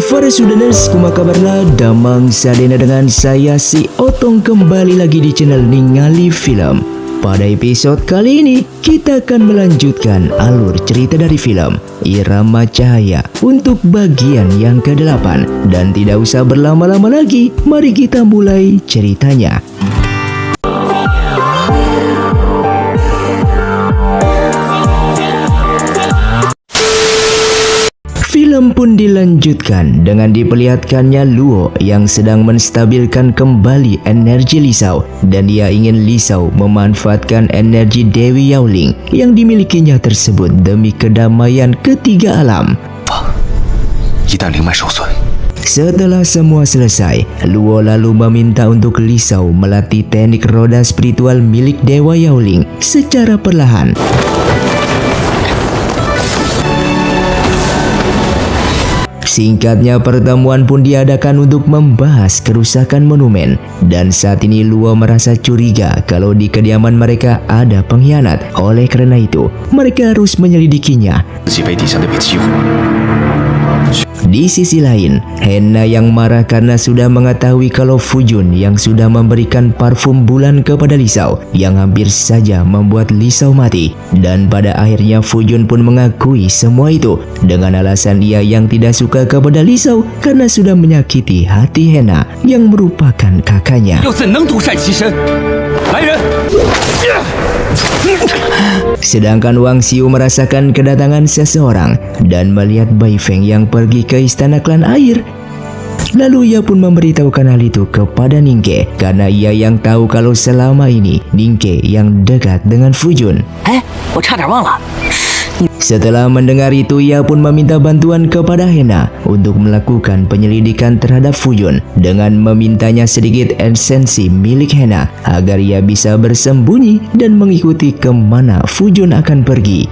Para Sudaners, kumaha kabarna? Damang sadena dengan saya si Otong kembali lagi di channel Ningali Film. Pada episode kali ini, kita akan melanjutkan alur cerita dari film Irama Cahaya untuk bagian yang ke-8. Dan tidak usah berlama-lama lagi, mari kita mulai ceritanya. Film pun dilanjutkan dengan diperlihatkannya Luo yang sedang menstabilkan kembali energi Lisao, dan dia ingin Lisao memanfaatkan energi Dewi Yaoling yang dimilikinya tersebut demi kedamaian ketiga alam. Setelah semua selesai, Luo lalu meminta untuk Lisao melatih teknik roda spiritual milik Dewa Yaoling secara perlahan. Singkatnya, pertemuan pun diadakan untuk membahas kerusakan monumen. Dan saat ini Luo merasa curiga kalau di kediaman mereka ada pengkhianat. Oleh karena itu, mereka harus menyelidikinya. Di sisi lain, Hena yang marah karena sudah mengetahui kalau Fujun yang sudah memberikan parfum bulan kepada Lisao yang hampir saja membuat Lisao mati. Dan pada akhirnya Fujun pun mengakui semua itu dengan alasan ia yang tidak suka kepada Lisao karena sudah menyakiti hati Hena yang merupakan kakaknya. Sedangkan Wang Xiu merasakan kedatangan seseorang dan melihat Bai Feng yang pergi ke istana klan air. Lalu ia pun memberitahukan hal itu kepada Ningke karena ia yang tahu kalau selama ini Ningke yang dekat dengan Fujun. Setelah mendengar itu, ia pun meminta bantuan kepada Hena untuk melakukan penyelidikan terhadap Fujun dengan memintanya sedikit esensi milik Hena agar ia bisa bersembunyi dan mengikuti kemana Fujun akan pergi.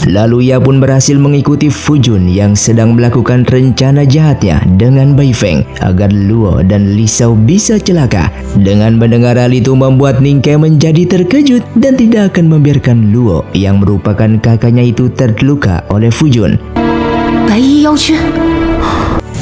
Lalu ia pun berhasil mengikuti Fujun yang sedang melakukan rencana jahatnya dengan Bai Feng agar Luo dan Lisao bisa celaka. Dengan mendengar hal itu membuat Ningke menjadi terkejut dan tidak akan membiarkan Luo yang merupakan kakaknya itu terluka oleh Fujun.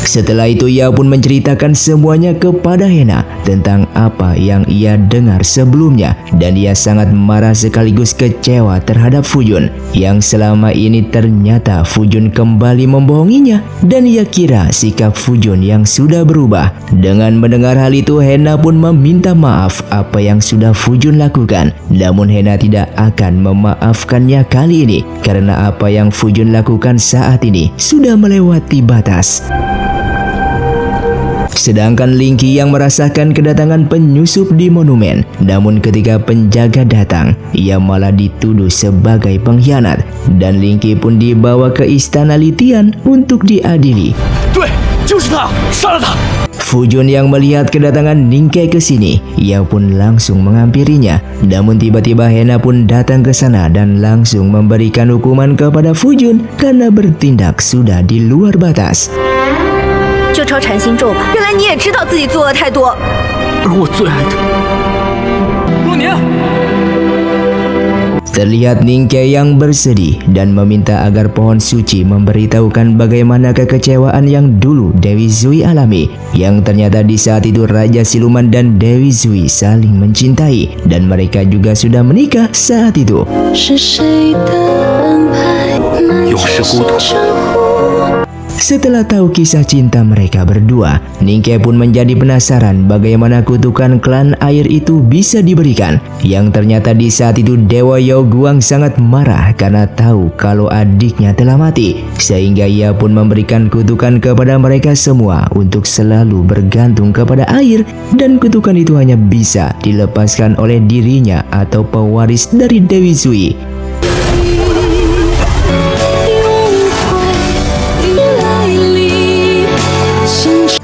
Setelah itu ia pun menceritakan semuanya kepada Hena tentang apa yang ia dengar sebelumnya, dan ia sangat marah sekaligus kecewa terhadap Fujun yang selama ini ternyata Fujun kembali membohonginya, dan ia kira sikap Fujun yang sudah berubah. Dengan mendengar hal itu, Hena pun meminta maaf apa yang sudah Fujun lakukan, namun Hena tidak akan memaafkannya kali ini karena apa yang Fujun lakukan saat ini sudah melewati batas. Sedangkan Linky yang merasakan kedatangan penyusup di monumen, namun ketika penjaga datang, ia malah dituduh sebagai pengkhianat, dan Linky pun dibawa ke istana Litian untuk diadili. Fujun yang melihat kedatangan Ningke ke sini, ia pun langsung menghampirinya. Namun tiba-tiba Hena pun datang ke sana dan langsung memberikan hukuman kepada Fujun karena bertindak sudah di luar batas. Terlihat Ningke yang bersedih dan meminta agar pohon suci memberitahukan bagaimana kekecewaan yang dulu Dewi Zui alami, yang ternyata di saat itu Raja Siluman dan Dewi Zui saling mencintai dan mereka juga sudah menikah saat itu. Setelah tahu kisah cinta mereka berdua, Ningke pun menjadi penasaran bagaimana kutukan klan air itu bisa diberikan. Yang ternyata di saat itu Dewa Yao Guang sangat marah karena tahu kalau adiknya telah mati. Sehingga ia pun memberikan kutukan kepada mereka semua untuk selalu bergantung kepada air. Dan kutukan itu hanya bisa dilepaskan oleh dirinya atau pewaris dari Dewi Zui.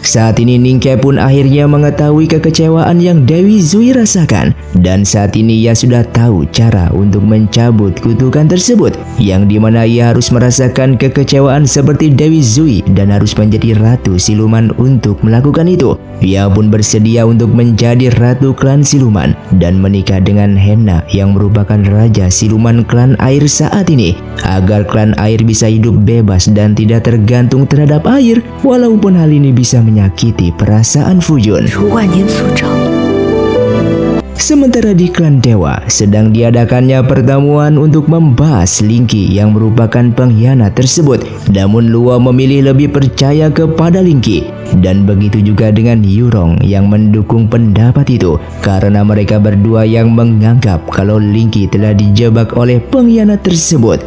Saat ini Ningke pun akhirnya mengetahui kekecewaan yang Dewi Zui rasakan, dan saat ini ia sudah tahu cara untuk mencabut kutukan tersebut, yang dimana ia harus merasakan kekecewaan seperti Dewi Zui dan harus menjadi ratu siluman untuk melakukan itu. Ia pun bersedia untuk menjadi ratu klan siluman dan menikah dengan Hena yang merupakan raja siluman klan air saat ini, agar klan air bisa hidup bebas dan tidak tergantung terhadap air, walaupun hal ini bisa menyakiti perasaan Fujun. Sementara di klan dewa sedang diadakannya pertemuan untuk membahas Linky yang merupakan pengkhianat tersebut. Namun Luo memilih lebih percaya kepada Linky, dan begitu juga dengan Yurong yang mendukung pendapat itu, karena mereka berdua yang menganggap kalau Linky telah dijebak oleh pengkhianat tersebut.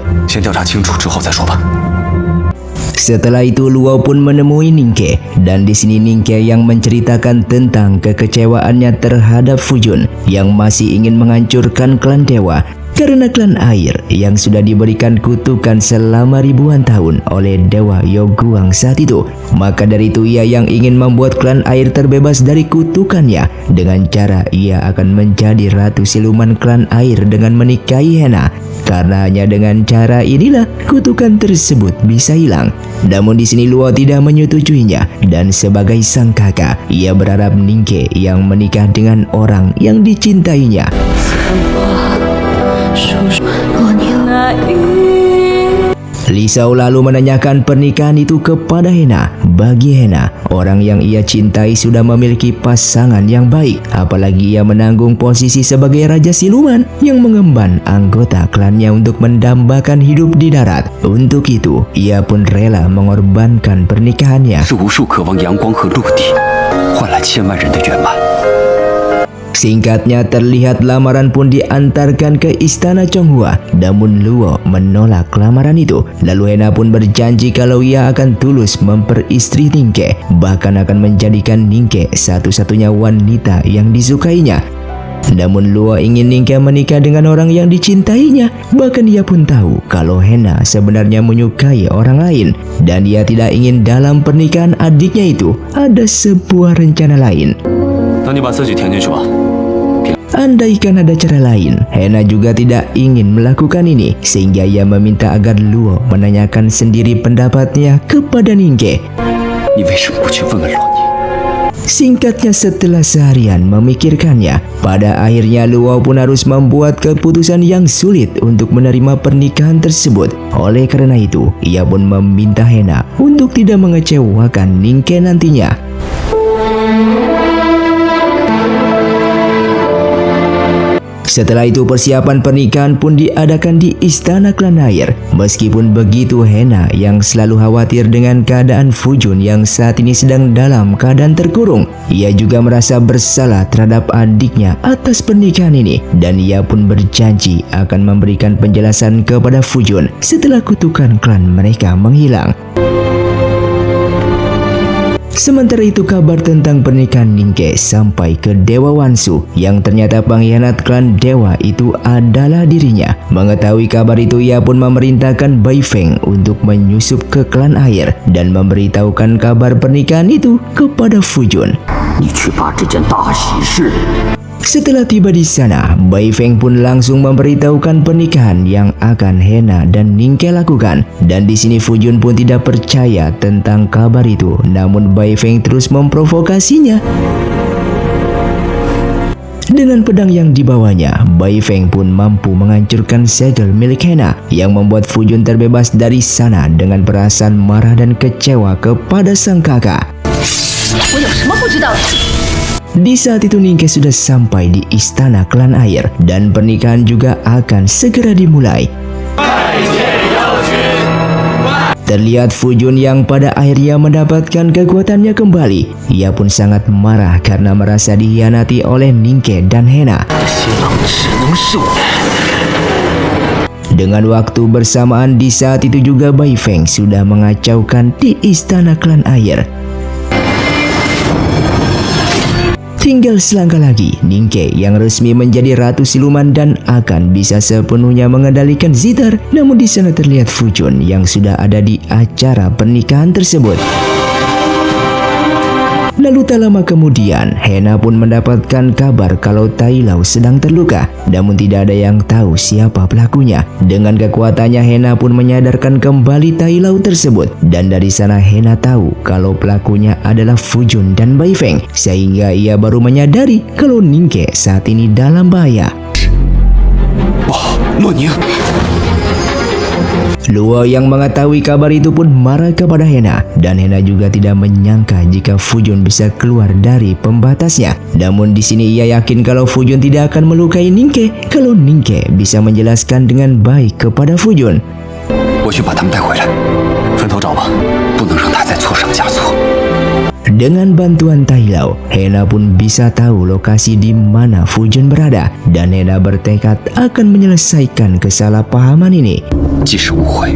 Setelah itu Luo pun menemui Ningke, dan di sini Ningke yang menceritakan tentang kekecewaannya terhadap Fujun yang masih ingin menghancurkan klan dewa karena klan air yang sudah diberikan kutukan selama ribuan tahun oleh dewa Yoguang saat itu. Maka dari itu ia yang ingin membuat klan air terbebas dari kutukannya dengan cara ia akan menjadi ratu siluman klan air dengan menikahi Hena, karena hanya dengan cara inilah kutukan tersebut bisa hilang. Namun di sini Luo tidak menyetujuinya, dan sebagai sang kakak ia berharap Ningke yang menikah dengan orang yang dicintainya. Lisau lalu menanyakan pernikahan itu kepada Hena. Bagi Hena, orang yang ia cintai sudah memiliki pasangan yang baik, apalagi ia menanggung posisi sebagai raja siluman yang mengemban anggota klannya untuk mendambakan hidup di darat. Untuk itu, ia pun rela mengorbankan pernikahannya. Singkatnya, terlihat lamaran pun diantarkan ke istana Chonghua, namun Luo menolak lamaran itu. Lalu Hena pun berjanji kalau ia akan tulus memperistri Ningke, bahkan akan menjadikan Ningke satu-satunya wanita yang disukainya. Namun Luo ingin Ningke menikah dengan orang yang dicintainya. Bahkan ia pun tahu kalau Hena sebenarnya menyukai orang lain, dan ia tidak ingin dalam pernikahan adiknya itu ada sebuah rencana lain. Andaikan ada cara lain, Hena juga tidak ingin melakukan ini, sehingga ia meminta agar Luo menanyakan sendiri pendapatnya kepada Ningke. Singkatnya, setelah seharian memikirkannya, pada akhirnya Luo pun harus membuat keputusan yang sulit untuk menerima pernikahan tersebut. Oleh karena itu, ia pun meminta Hena untuk tidak mengecewakan Ningke nantinya. Setelah itu persiapan pernikahan pun diadakan di istana klan air. Meskipun begitu, Hena yang selalu khawatir dengan keadaan Fujun yang saat ini sedang dalam keadaan terkurung, ia juga merasa bersalah terhadap adiknya atas pernikahan ini, dan ia pun berjanji akan memberikan penjelasan kepada Fujun setelah kutukan klan mereka menghilang. Sementara itu kabar tentang pernikahan Ningke sampai ke Dewa Wansu, yang ternyata pengkhianat klan dewa itu adalah dirinya. Mengetahui kabar itu, ia pun memerintahkan Bai Feng untuk menyusup ke klan air dan memberitahukan kabar pernikahan itu kepada Fujun. Setelah tiba di sana, Bai Feng pun langsung memberitahukan pernikahan yang akan Hena dan Ningke lakukan. Dan di sini Fujun pun tidak percaya tentang kabar itu, namun Bai Feng terus memprovokasinya. Dengan pedang yang dibawanya, Bai Feng pun mampu menghancurkan segel milik Hena, yang membuat Fujun terbebas dari sana dengan perasaan marah dan kecewa kepada sang kakak. Di saat itu Ningke sudah sampai di istana klan air, dan pernikahan juga akan segera dimulai. Terlihat Fujun yang pada akhirnya mendapatkan kekuatannya kembali. Ia pun sangat marah karena merasa dikhianati oleh Ningke dan Hena. Dengan waktu bersamaan di saat itu juga Bai Feng sudah mengacaukan di istana klan air. Tinggal selangkah lagi, Ningke yang resmi menjadi ratu siluman dan akan bisa sepenuhnya mengendalikan Zithar. Namun di sana terlihat Fujun yang sudah ada di acara pernikahan tersebut. Lalu tak lama kemudian, Hena pun mendapatkan kabar kalau Tai Lau sedang terluka, namun tidak ada yang tahu siapa pelakunya. Dengan kekuatannya, Hena pun menyadarkan kembali Tai Lau tersebut, dan dari sana Hena tahu kalau pelakunya adalah Fujun dan Bai Feng, sehingga ia baru menyadari kalau Ningke saat ini dalam bahaya. Wah, Noning. Luo yang mengetahui kabar itu pun marah kepada Hena, dan Hena juga tidak menyangka jika Fujun bisa keluar dari pembatasnya. Namun di sini ia yakin kalau Fujun tidak akan melukai Ningke kalau Ningke bisa menjelaskan dengan baik kepada Fujun. 我去把他们带回来，分头找吧，不能让他再错上加错。 Dengan bantuan Tai Lau, Hena pun bisa tahu lokasi di mana Fujun berada, dan Hena bertekad akan menyelesaikan kesalahpahaman ini. 即使误会，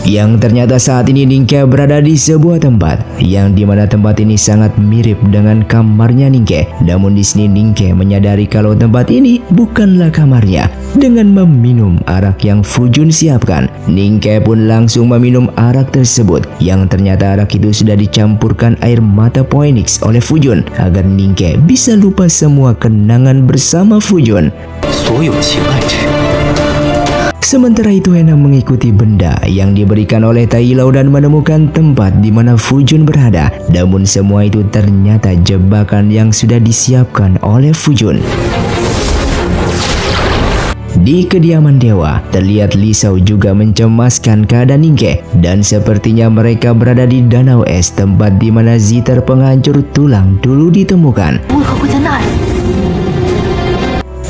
Yang ternyata saat ini Ningke berada di sebuah tempat yang dimana tempat ini sangat mirip dengan kamarnya Ningke. Namun di sini Ningke menyadari kalau tempat ini bukanlah kamarnya. Dengan meminum arak yang Fujun siapkan, Ningke pun langsung meminum arak tersebut, yang ternyata arak itu sudah dicampurkan air mata Phoenix oleh Fujun agar Ningke bisa lupa semua kenangan bersama Fujun. 所有情爱之人。 Sementara itu Hena mengikuti benda yang diberikan oleh Tai Lau dan menemukan tempat di mana Fujun berada. Namun semua itu ternyata jebakan yang sudah disiapkan oleh Fujun. Di kediaman dewa, terlihat Li Shao juga mencemaskan keadaan Ningke, dan sepertinya mereka berada di danau es, tempat di mana ziter penghancur tulang dulu ditemukan.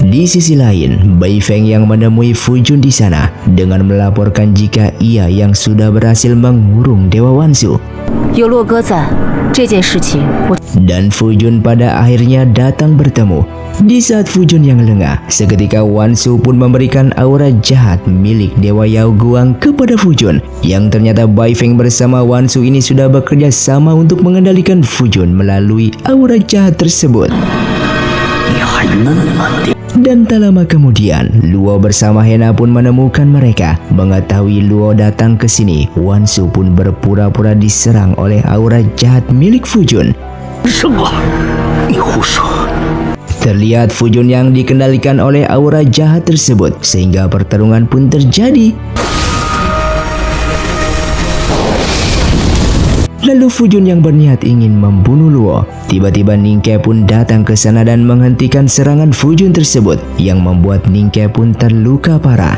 Di sisi lain, Bai Feng yang menemui Fujun di sana dengan melaporkan jika ia yang sudah berhasil mengurung Dewa Wansu. Dan Fujun pada akhirnya datang bertemu. Di saat Fujun yang lengah, seketika Wansu pun memberikan aura jahat milik Dewa Yao Guang kepada Fujun, yang ternyata Bai Feng bersama Wansu ini sudah bekerja sama untuk mengendalikan Fujun melalui aura jahat tersebut. Dan tak lama kemudian, Luo bersama Hena pun menemukan mereka. Mengetahui Luo datang ke sini, Wansu pun berpura-pura diserang oleh aura jahat milik Fujun. Terlihat Fujun yang dikendalikan oleh aura jahat tersebut, sehingga pertarungan pun terjadi. Lalu Fujun yang berniat ingin membunuh Luo. Tiba-tiba Ningke pun datang ke sana dan menghentikan serangan Fujun tersebut, yang membuat Ningke pun terluka parah.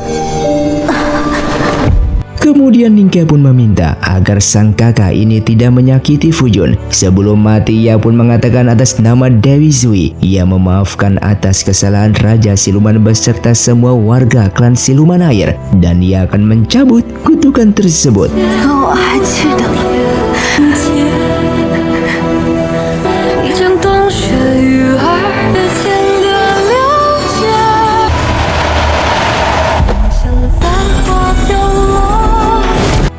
Kemudian Ningke pun meminta agar sang kakak ini tidak menyakiti Fujun. Sebelum mati ia pun mengatakan atas nama Dewi Zui, ia memaafkan atas kesalahan Raja Siluman beserta semua warga klan Siluman Air, dan ia akan mencabut kutukan tersebut.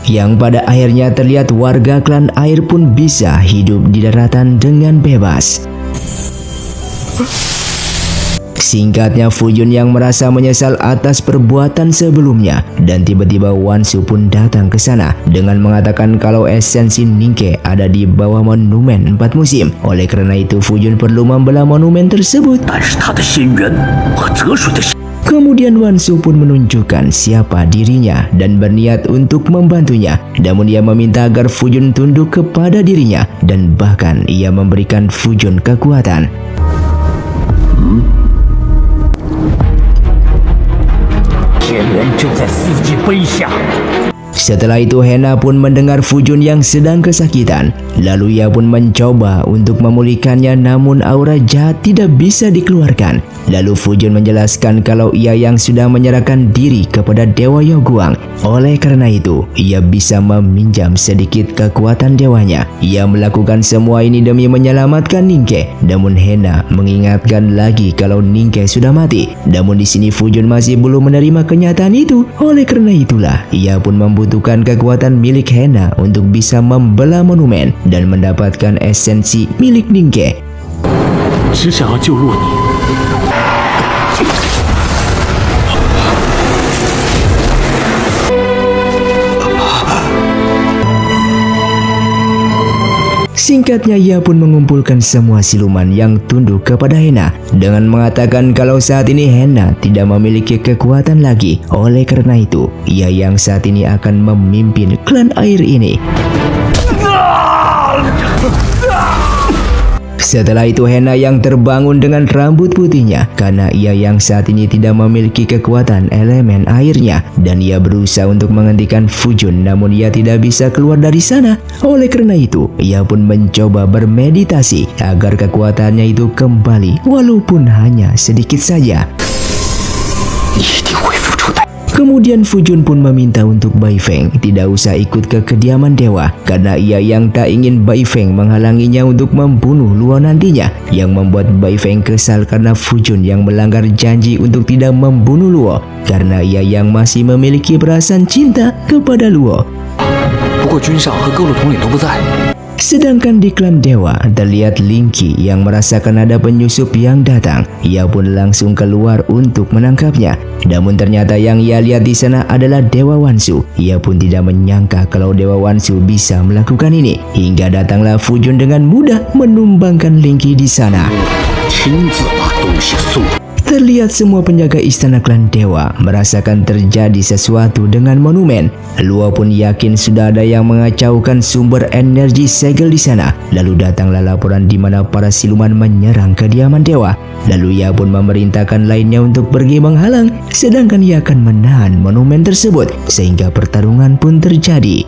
Yang pada akhirnya terlihat warga klan air pun bisa hidup di daratan dengan bebas. Singkatnya, Fujun yang merasa menyesal atas perbuatan sebelumnya, dan tiba-tiba Wansu pun datang ke sana dengan mengatakan kalau esensi Ningke ada di bawah monumen 4 musim. Oleh karena itu Fujun perlu membelah monumen tersebut. Kemudian Wansu pun menunjukkan siapa dirinya dan berniat untuk membantunya. Namun ia meminta agar Fujun tunduk kepada dirinya, dan bahkan ia memberikan Fujun kekuatan. Setelah itu Hena pun mendengar Fujun yang sedang kesakitan. Lalu ia pun mencoba untuk memulihkannya, namun aura jahat tidak bisa dikeluarkan. Lalu Fujun menjelaskan kalau ia yang sudah menyerahkan diri kepada Dewa Yao Guang. Oleh karena itu, ia bisa meminjam sedikit kekuatan dewanya. Ia melakukan semua ini demi menyelamatkan Ningke. Namun Hena mengingatkan lagi kalau Ningke sudah mati. Namun di sini Fujun masih belum menerima kenyataan itu. Oleh karena itulah, ia pun membutuhkan kekuatan milik Hena untuk bisa membelah monumen dan mendapatkan esensi milik Ningke. Singkatnya ia pun mengumpulkan semua siluman yang tunduk kepada Hena dengan mengatakan kalau saat ini Hena tidak memiliki kekuatan lagi. Oleh karena itu, ia yang saat ini akan memimpin klan air ini. Setelah itu Hena yang terbangun dengan rambut putihnya karena ia yang saat ini tidak memiliki kekuatan elemen airnya dan ia berusaha untuk menghentikan Fujun namun ia tidak bisa keluar dari sana. Oleh karena itu ia pun mencoba bermeditasi agar kekuatannya itu kembali walaupun hanya sedikit saja. Kemudian Fujun pun meminta untuk Bai Feng tidak usah ikut ke kediaman dewa karena ia yang tak ingin Bai Feng menghalanginya untuk membunuh Luo nantinya, yang membuat Bai Feng kesal karena Fujun yang melanggar janji untuk tidak membunuh Luo karena ia yang masih memiliki perasaan cinta kepada Luo. Sedangkan di klan dewa terlihat Lingqi yang merasakan ada penyusup yang datang. Ia pun langsung keluar untuk menangkapnya. Namun ternyata yang ia lihat di sana adalah Dewa Wansu. Ia pun tidak menyangka kalau Dewa Wansu bisa melakukan ini. Hingga datanglah Fujun dengan mudah menumbangkan Lingqi di sana. Terlihat semua penjaga istana klan dewa merasakan terjadi sesuatu dengan monumen. Luo pun yakin sudah ada yang mengacaukan sumber energi segel di sana. Lalu datanglah laporan di mana para siluman menyerang kediaman dewa. Lalu ia pun memerintahkan lainnya untuk pergi menghalang, sedangkan ia akan menahan monumen tersebut sehingga pertarungan pun terjadi.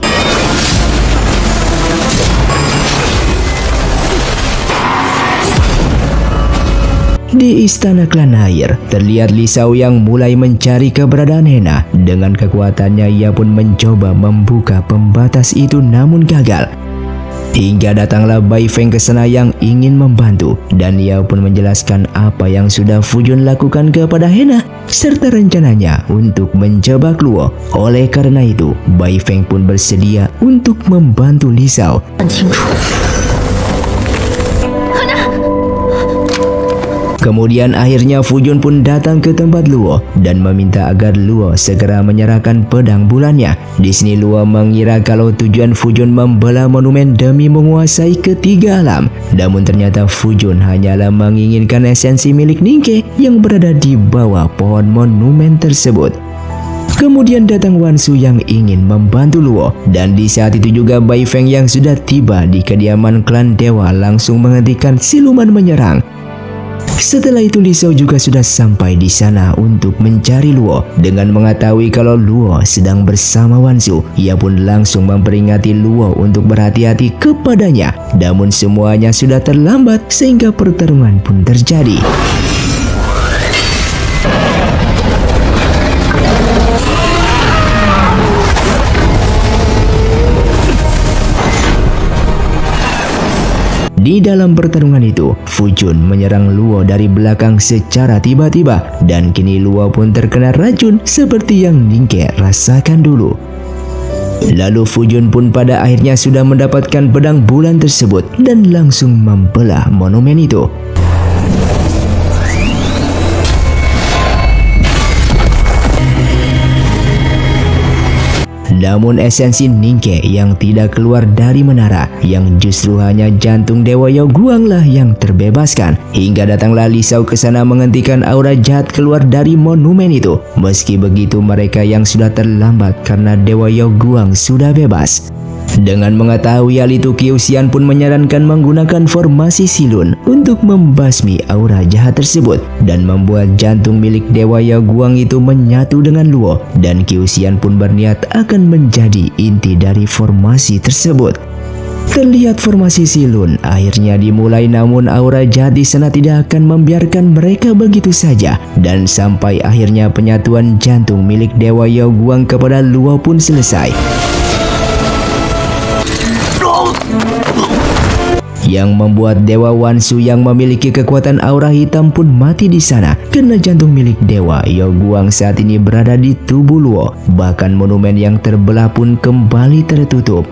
Di istana klan air, terlihat Li Shao yang mulai mencari keberadaan Hena. Dengan kekuatannya ia pun mencoba membuka pembatas itu namun gagal. Hingga datanglah Bai Feng ke sana yang ingin membantu dan ia pun menjelaskan apa yang sudah Fujun lakukan kepada Hena serta rencananya untuk menjebak Luo. Oleh karena itu, Bai Feng pun bersedia untuk membantu Li Shao. Kemudian akhirnya Fujun pun datang ke tempat Luo dan meminta agar Luo segera menyerahkan pedang bulannya. Di sini Luo mengira kalau tujuan Fujun membelah monumen demi menguasai ketiga alam. Namun ternyata Fujun hanyalah menginginkan esensi milik Ningke yang berada di bawah pohon monumen tersebut. Kemudian datang Wansu yang ingin membantu Luo dan di saat itu juga Bai Feng yang sudah tiba di kediaman klan dewa langsung menghentikan siluman menyerang. Setelah itu Li Shao juga sudah sampai di sana untuk mencari Luo. Dengan mengetahui kalau Luo sedang bersama Wansu, ia pun langsung memperingati Luo untuk berhati-hati kepadanya. Namun semuanya sudah terlambat sehingga pertarungan pun terjadi. Di dalam pertarungan itu, Fujun menyerang Luo dari belakang secara tiba-tiba dan kini Luo pun terkena racun seperti yang Ningke rasakan dulu. Lalu Fujun pun pada akhirnya sudah mendapatkan pedang bulan tersebut dan langsung membelah monumen itu. Namun esensi Ningke yang tidak keluar dari menara, yang justru hanya jantung Dewa Yao Guang lah yang terbebaskan. Hingga datanglah Li Shao ke sana menghentikan aura jahat keluar dari monumen itu. Meski begitu mereka yang sudah terlambat karena Dewa Yao Guang sudah bebas. Dengan mengetahui hal itu, Qiu Xian pun menyarankan menggunakan formasi silun untuk membasmi aura jahat tersebut dan membuat jantung milik Dewa Yao Guang itu menyatu dengan Luo, dan Qiu Xian pun berniat akan menjadi inti dari formasi tersebut. Terlihat formasi silun akhirnya dimulai, namun aura jahat di sana tidak akan membiarkan mereka begitu saja, dan sampai akhirnya penyatuan jantung milik Dewa Yao Guang kepada Luo pun selesai. Yang membuat Dewa Wansu yang memiliki kekuatan aura hitam pun mati di sana karena jantung milik Dewa Yao Guang saat ini berada di tubuh Luo. Bahkan monumen yang terbelah pun kembali tertutup.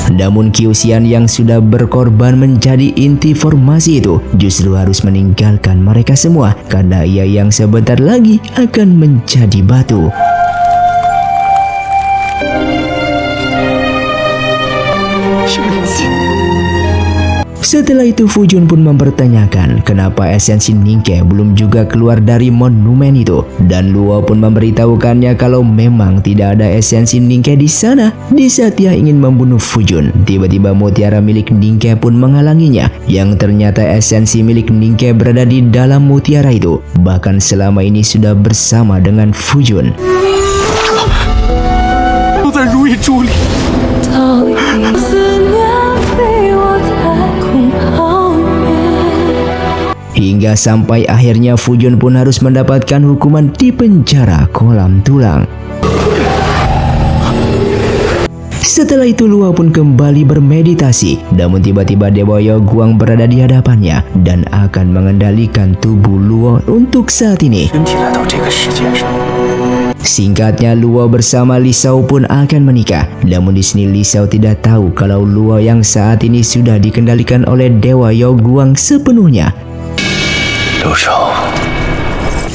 Namun Qiu Xian yang sudah berkorban menjadi inti formasi itu justru harus meninggalkan mereka semua karena ia yang sebentar lagi akan menjadi batu. Setelah itu Fujun pun mempertanyakan kenapa esensi Ningke belum juga keluar dari monumen itu, dan Luo pun memberitahukannya kalau memang tidak ada esensi Ningke di sana. Di saat ia ingin membunuh Fujun, tiba-tiba mutiara milik Ningke pun menghalanginya, yang ternyata esensi milik Ningke berada di dalam mutiara itu, bahkan selama ini sudah bersama dengan Fujun. 都在如意珠里。 倒影思念飞我在空后面。 Hingga sampai akhirnya Fujun pun harus mendapatkan hukuman di penjara kolam tulang. Setelah itu Luo pun kembali bermeditasi, namun tiba-tiba Dewa Yaoguang berada di hadapannya dan akan mengendalikan tubuh Luo untuk saat ini. 身体来到这个世界上， Singkatnya Luo bersama Li Shao pun akan menikah. Namun di sini Li Shao tidak tahu kalau Luo yang saat ini sudah dikendalikan oleh Dewa Yaoguang sepenuhnya. 刘少，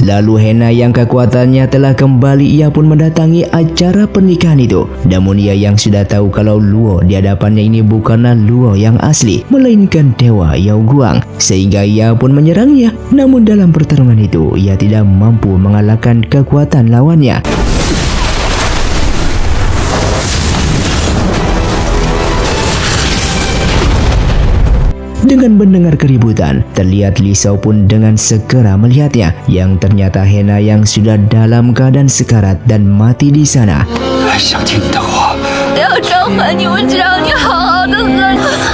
Lalu Hena yang kekuatannya telah kembali, ia pun mendatangi acara pernikahan itu. Namun ia yang sudah tahu kalau Luo di hadapannya ini bukanlah Luo yang asli, melainkan Dewa Yaoguang, sehingga ia pun menyerangnya. Namun dalam pertarungan itu ia tidak mampu mengalahkan kekuatan lawannya. Dengan mendengar keributan, terlihat Li Shao pun dengan segera melihatnya, yang ternyata Hena yang sudah dalam keadaan sekarat dan mati di sana. 还想听你的话。 不要召唤你，我只要你好好的和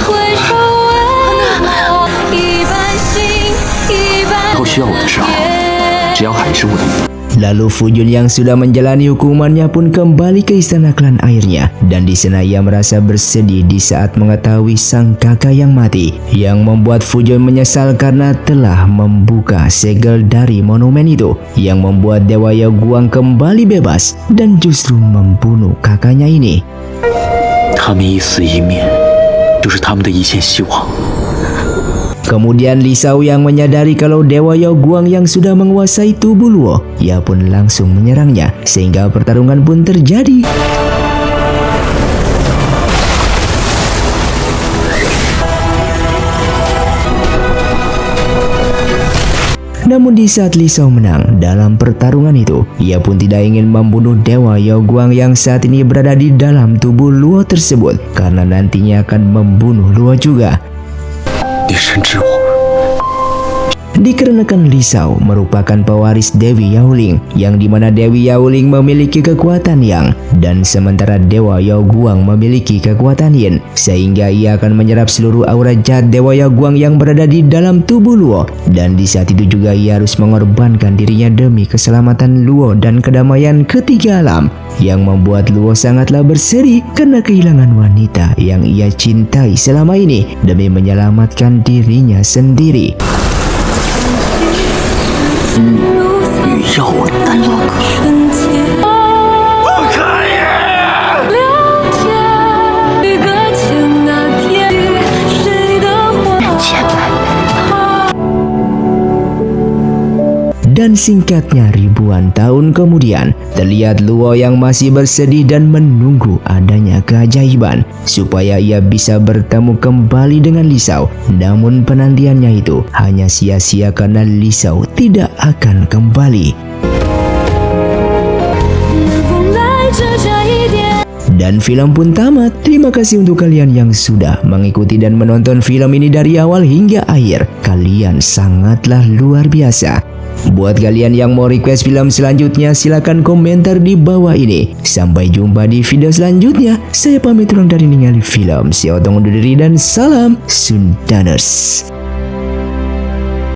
回首问我，一半心一半以后需要我的时候，只要喊一声我的名字。 Lalu Fujun yang sudah menjalani hukumannya pun kembali ke istana klan airnya, dan di sana ia merasa bersedih di saat mengetahui sang kakak yang mati, yang membuat Fujun menyesal karena telah membuka segel dari monumen itu, yang membuat Dewa Yaoguang kembali bebas dan justru membunuh kakaknya ini. 他们一死一灭，就是他们的一线希望。 Kemudian Li Shao yang menyadari kalau Dewa Yaoguang yang sudah menguasai tubuh Luo, ia pun langsung menyerangnya, sehingga pertarungan pun terjadi. Namun di saat Li Shao menang dalam pertarungan itu, ia pun tidak ingin membunuh Dewa Yaoguang yang saat ini berada di dalam tubuh Luo tersebut, karena nantinya akan membunuh Luo juga. 你深知我， Dikarenakan Li Shao merupakan pewaris Dewi Yaoling, yang dimana Dewi Yaoling memiliki kekuatan Yang, dan sementara Dewa Yaoguang memiliki kekuatan Yin, sehingga ia akan menyerap seluruh aura jahat Dewa Yaoguang yang berada di dalam tubuh Luo. Dan di saat itu juga ia harus mengorbankan dirinya demi keselamatan Luo dan kedamaian ketiga alam, yang membuat Luo sangatlah bersedih karena kehilangan wanita yang ia cintai selama ini demi menyelamatkan dirinya sendiri. 与药物丹药。 瞬间。不可以！了解一个前那天谁的话。 Dan singkatnya ribuan tahun kemudian, terlihat Luo yang masih bersedih dan menunggu adanya keajaiban supaya ia bisa bertemu kembali dengan Li Shao. Namun penantiannya itu hanya sia-sia karena Li Shao tidak akan kembali. Dan film pun tamat. Terima kasih untuk kalian yang sudah mengikuti dan menonton film ini dari awal hingga akhir. Kalian sangatlah luar biasa. Buat kalian yang mau request film selanjutnya, silahkan komentar di bawah ini. Sampai jumpa di video selanjutnya. Saya pamit undur diri ningali film. Saya Otong undur diri dan salam Sundaners.